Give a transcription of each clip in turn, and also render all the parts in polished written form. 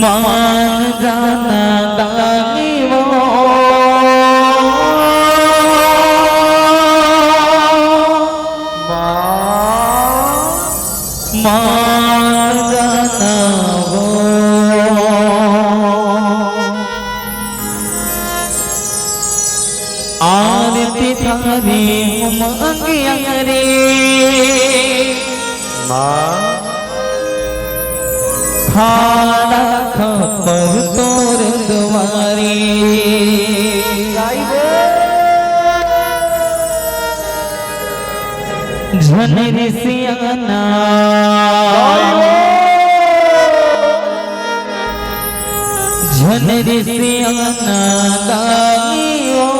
मान जाना दानी वो मान जाना वो आरती थारी उमंगिया रे खाना खपर तोर द्वारी झन सियाना झन सियाना गाइयो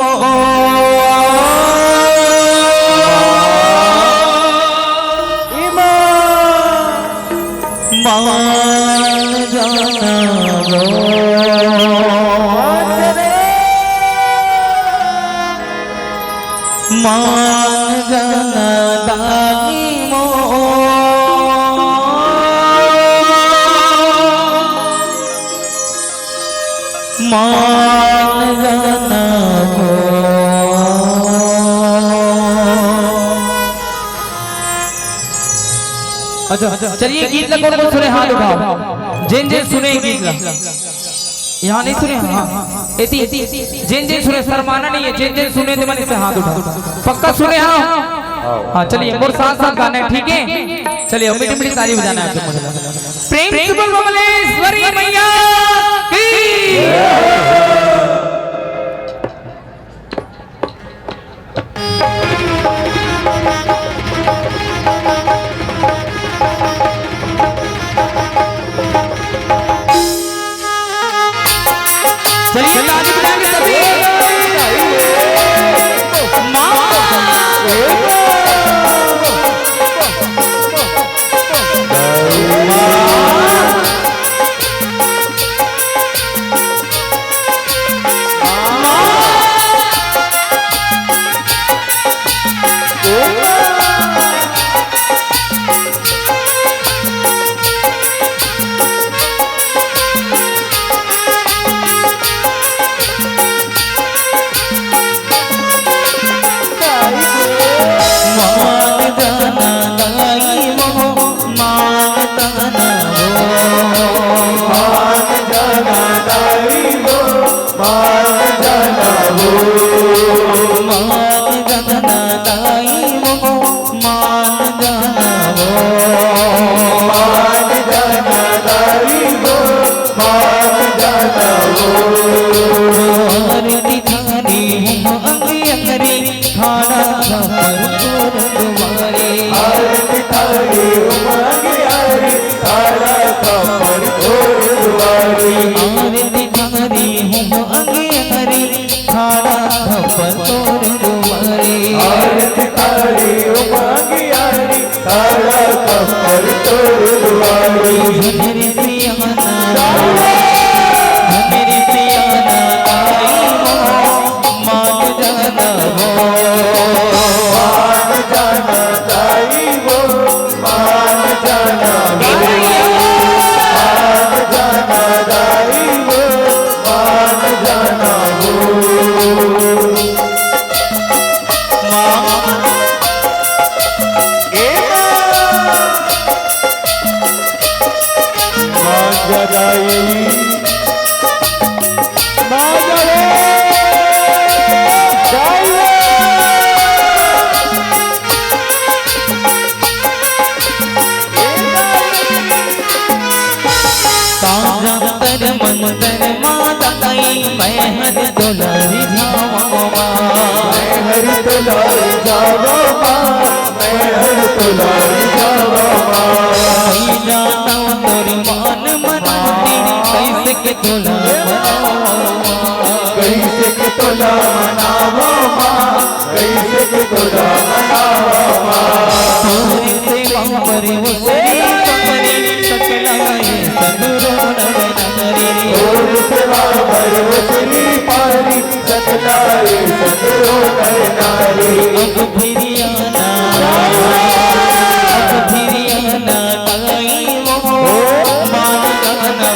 मान जाना वो मान जाना दानी मो मान जाना वो अच्छा चलिए गीत लगा कौन सुने हाथ उठाओ जिन जिन सुने गीत लगा यहाँ नहीं सुने हाँ एती जिन जिन सुने शर्माना नहीं है जिन जिन सुने तो मैंने से हाथ उठाओ पक्का सुने हाँ हाँ चलिए मोर साथ साथ गाना है ठीक है चलिए मीठी मीठी ताली बजाना है प्रेम से बोल कमलेश्वरी मैया की चलिए ताली बजाएंगे सभी कैसे के तोला मनावा कैसे के तोला मनावा से बंबरी उसरी बंबरी सकलाए सदुरो नगरी से बंबरी उसरी पारी सकलाए सदुरो नगरी अब फिरियाना काई वो मान जाना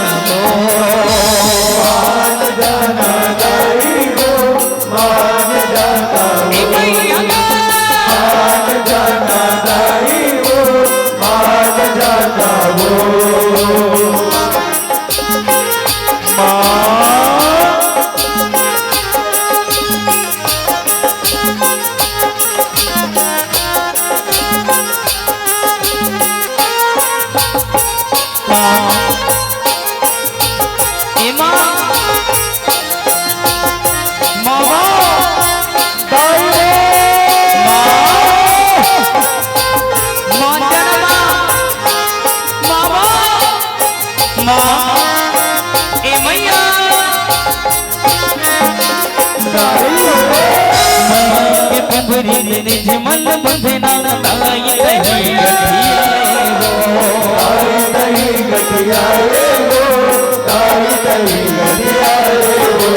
निजमन बंधना ताई दही गठिया रे वो ताई दही गठिया रे वो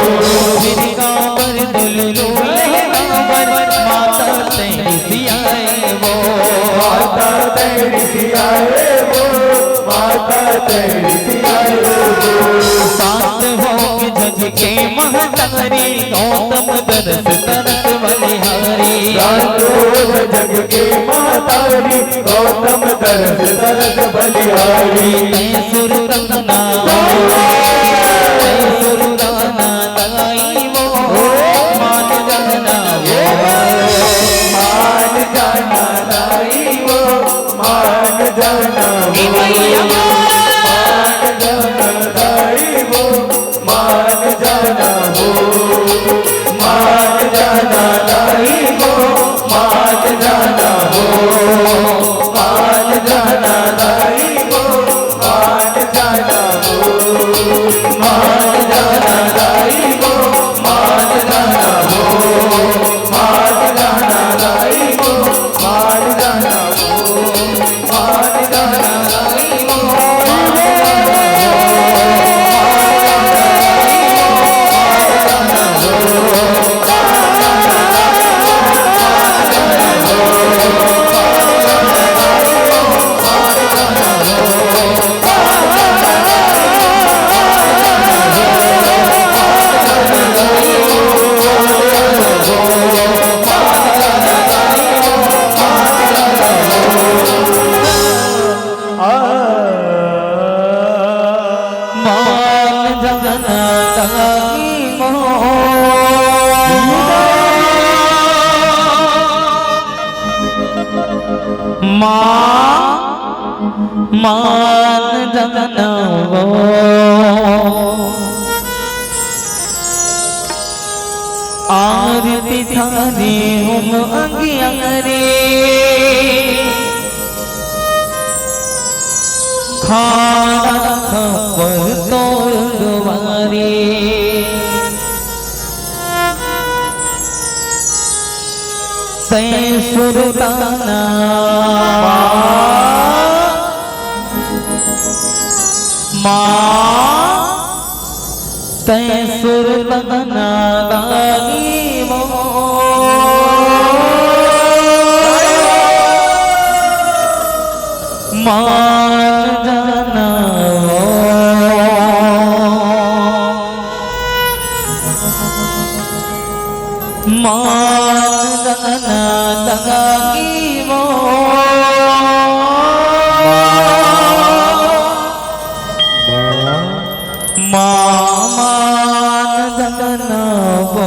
मेरी कांवर दुलू लेवर माता तेरी सिया रे वो माता तेरी सिया रे वो माता तेरी सिया रे वो साथ हो जग के महतारी गौतम दरस तरस बलिहारी जग के महतारी गौतम दरस दरस बलिहारी सुरतना ताई वो मान जाना मान जाना ताई वो मान जाना मान जाना ताई वो मान जाना हो मान जाना ताई वो मान जाना हो मान जाना ताई वो मान जाना हो मान जाना ताई वो मान जाना हो मान जाना ताई वो मान जाना हो मान जाना ताई वो मान जाना वो आरती थारी हम अंगियारे खाना खबर तो दुआरे तै सुरताना तै सुरतना दानी वो मान जाना मान जाना दानी वो मान जाना वो